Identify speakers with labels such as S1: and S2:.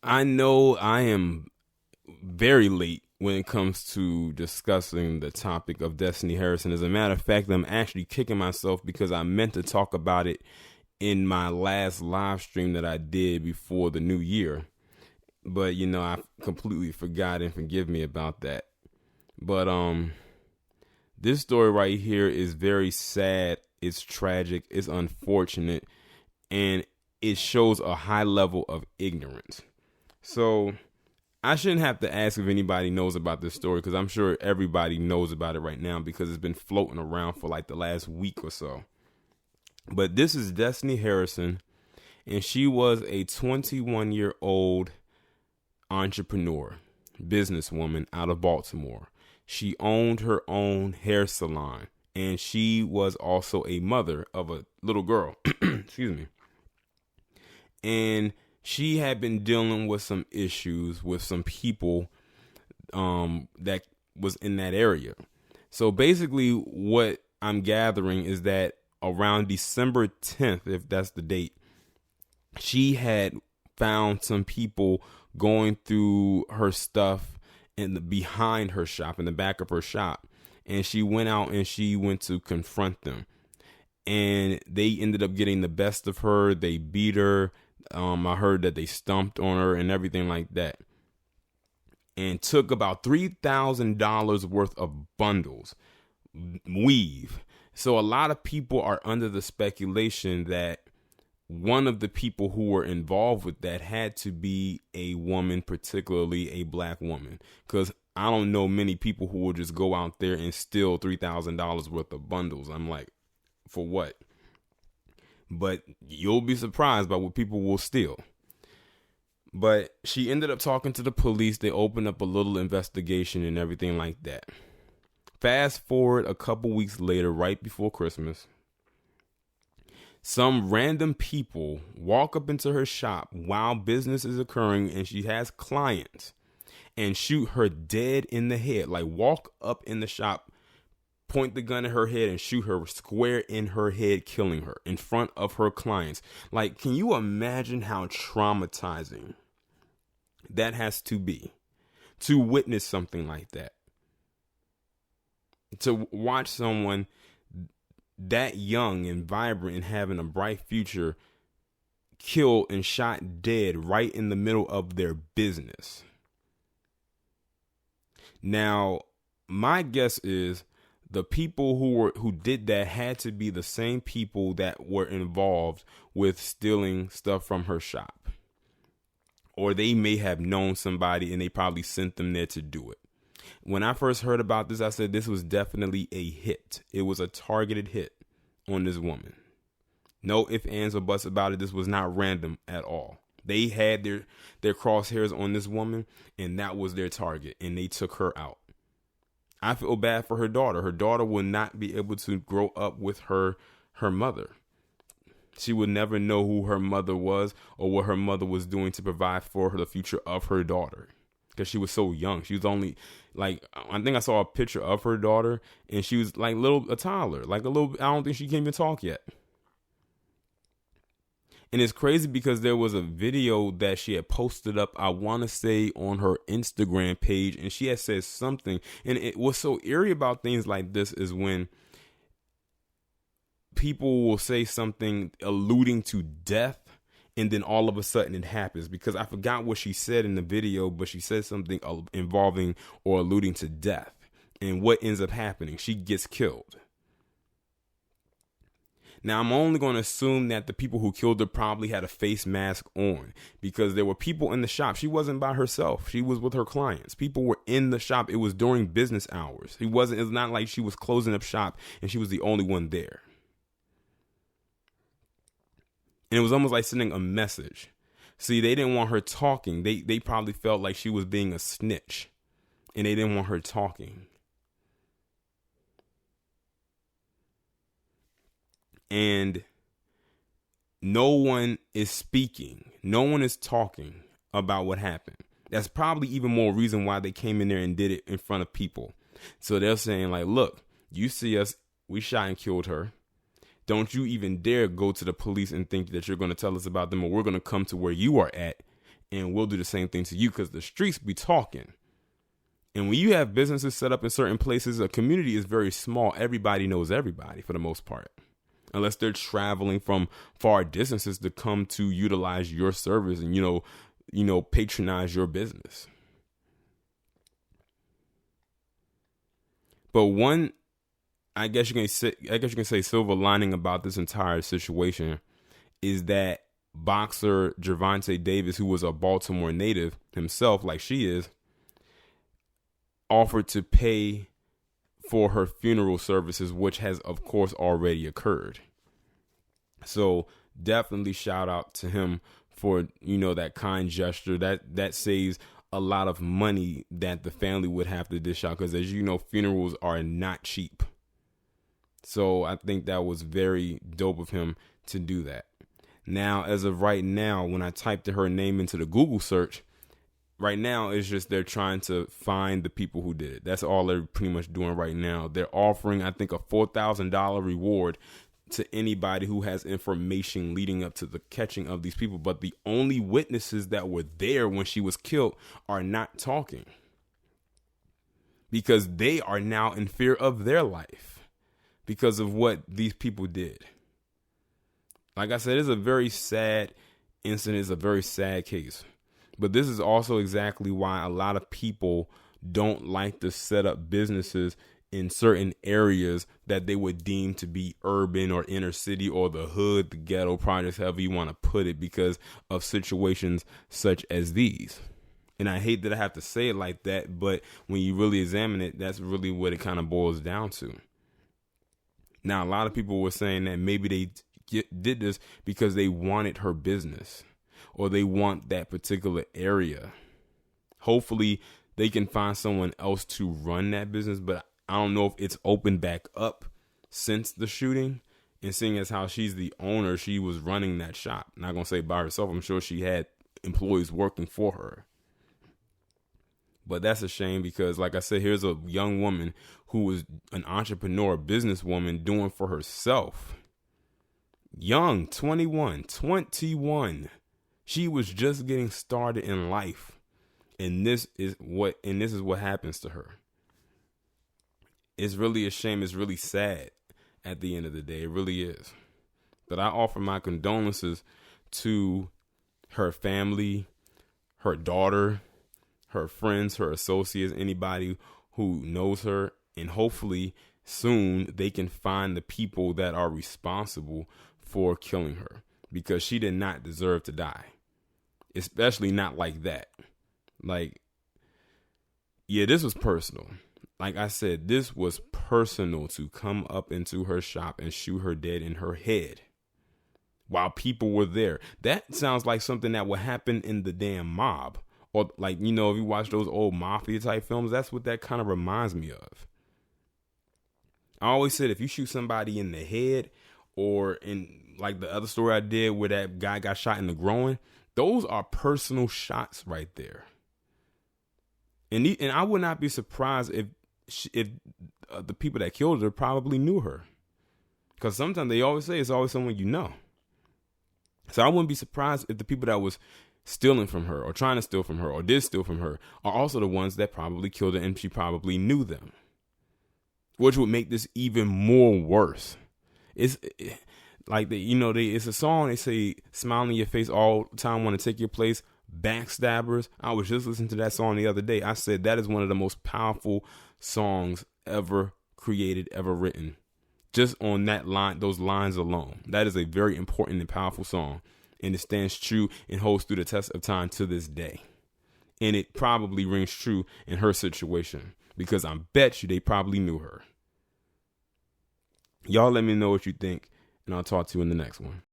S1: I know I am very late when it comes to discussing the topic of Destiny Harrison. As a matter of fact, I'm actually kicking myself because I meant to talk about it in my last live stream that I did before the new year. But I completely forgot, and forgive me about that. But this story right here is very sad. It's tragic. It's unfortunate, and it shows a high level of ignorance. So I shouldn't have to ask if anybody knows about this story, because I'm sure everybody knows about it right now because it's been floating around for like the last week or so. But this is Destiny Harrison, and she was a 21-year-old entrepreneur, businesswoman out of Baltimore. She owned her own hair salon, and she was also a mother of a little girl. Excuse me. And she had been dealing with some issues with some people that was in that area. So basically what I'm gathering is that around December 10th, if that's the date, she had found some people going through her stuff behind her shop, in the back of her shop. And she went out and she went to confront them. And they ended up getting the best of her. They beat her. I heard that they stomped on her and everything like that, and took about $3,000 worth of bundles, weave. So a lot of people are under the speculation that one of the people who were involved with that had to be a woman, particularly a black woman, because I don't know many people who will just go out there and steal $3,000 worth of bundles. I'm like, for what? But you'll be surprised by what people will steal. But she ended up talking to the police. They opened up a little investigation and everything like that. Fast forward a couple weeks later, right before Christmas, some random people walk up into her shop while business is occurring and she has clients, and shoot her dead in the head. Like, walk up in the shop, point the gun at her head, and shoot her square in her head, killing her in front of her clients. Like, can you imagine how traumatizing that has to be to witness something like that? To watch someone that young and vibrant and having a bright future killed and shot dead right in the middle of their business. Now, my guess is the people who did that had to be the same people that were involved with stealing stuff from her shop. Or they may have known somebody and they probably sent them there to do it. When I first heard about this, I said this was definitely a hit. It was a targeted hit on this woman. No ifs, ands, or buts about it. This was not random at all. They had their crosshairs on this woman, and that was their target, and they took her out. I feel bad for her daughter. Her daughter will not be able to grow up with her mother. She would never know who her mother was or what her mother was doing to provide for the future of her daughter, because she was so young. She was only like, I think I saw a picture of her daughter, and she was like a toddler, like a little. I don't think she can even talk yet. And it's crazy because there was a video that she had posted up, I want to say on her Instagram page, and she had said something. And what's so eerie about things like this is when people will say something alluding to death, and then all of a sudden it happens. Because I forgot what she said in the video, but she said something involving or alluding to death. And what ends up happening? She gets killed. Now, I'm only going to assume that the people who killed her probably had a face mask on, because there were people in the shop. She wasn't by herself. She was with her clients. People were in the shop. It was during business hours. It's not like she was closing up shop and she was the only one there. And it was almost like sending a message. See, they didn't want her talking. They probably felt like she was being a snitch, and they didn't want her talking. And no one is speaking. No one is talking about what happened. That's probably even more reason why they came in there and did it in front of people. So they're saying like, look, you see us, we shot and killed her. Don't you even dare go to the police and think that you're going to tell us about them, or we're going to come to where you are at and we'll do the same thing to you because the streets be talking. And when you have businesses set up in certain places, a community is very small. Everybody knows everybody for the most part, unless they're traveling from far distances to come to utilize your service and, patronize your business. But one, I guess you can say silver lining about this entire situation is that boxer Gervonta Davis, who was a Baltimore native himself, like she is, offered to pay for her funeral services, which has, of course, already occurred. So definitely shout out to him for, that kind gesture. That saves a lot of money that the family would have to dish out, because as you know, funerals are not cheap. So I think that was very dope of him to do that. Now, as of right now, when I typed her name into the Google search, right now it's just they're trying to find the people who did it. That's all they're pretty much doing right now. They're offering, I think, a $4,000 reward to anybody who has information leading up to the catching of these people. But the only witnesses that were there when she was killed are not talking, because they are now in fear of their life because of what these people did. Like I said, it's a very sad incident. It's a very sad case. But this is also exactly why a lot of people don't like to set up businesses in certain areas that they would deem to be urban or inner city or the hood, the ghetto projects, however you want to put it, because of situations such as these. And I hate that I have to say it like that, but when you really examine it, that's really what it kind of boils down to. Now, a lot of people were saying that maybe they did this because they wanted her business, or they want that particular area. Hopefully they can find someone else to run that business, but I don't know if it's opened back up since the shooting. And seeing as how she's the owner, she was running that shop. Not going to say by herself. I'm sure she had employees working for her. But that's a shame because, like I said, here's a young woman who was an entrepreneur, businesswoman, doing for herself. Young, 21. She was just getting started in life, and this is what happens to her. It's really a shame. It's really sad at the end of the day. It really is. But I offer my condolences to her family, her daughter, her friends, her associates, anybody who knows her, and hopefully soon they can find the people that are responsible for killing her, because she did not deserve to die. Especially not like that. Like, yeah, this was personal. Like I said, this was personal, to come up into her shop and shoot her dead in her head while people were there. That sounds like something that would happen in the damn mob. Or like, if you watch those old mafia type films, that's what that kind of reminds me of. I always said, if you shoot somebody in the head, or in like the other story I did where that guy got shot in the groin, those are personal shots right there. And I would not be surprised if the people that killed her probably knew her, because sometimes they always say it's always someone you know. So I wouldn't be surprised if the people that was stealing from her, or trying to steal from her, or did steal from her, are also the ones that probably killed her, and she probably knew them, which would make this even more worse. It's like it's a song. They say, "Smile in your face all the time, want to take your place." Backstabbers. I was just listening to that song the other day. I said that is one of the most powerful songs ever created, ever written. Just on that line, those lines alone, that is a very important and powerful song, and it stands true and holds through the test of time to this day. And it probably rings true in her situation, because I bet you they probably knew her. Y'all let me know what you think, and I'll talk to you in the next one.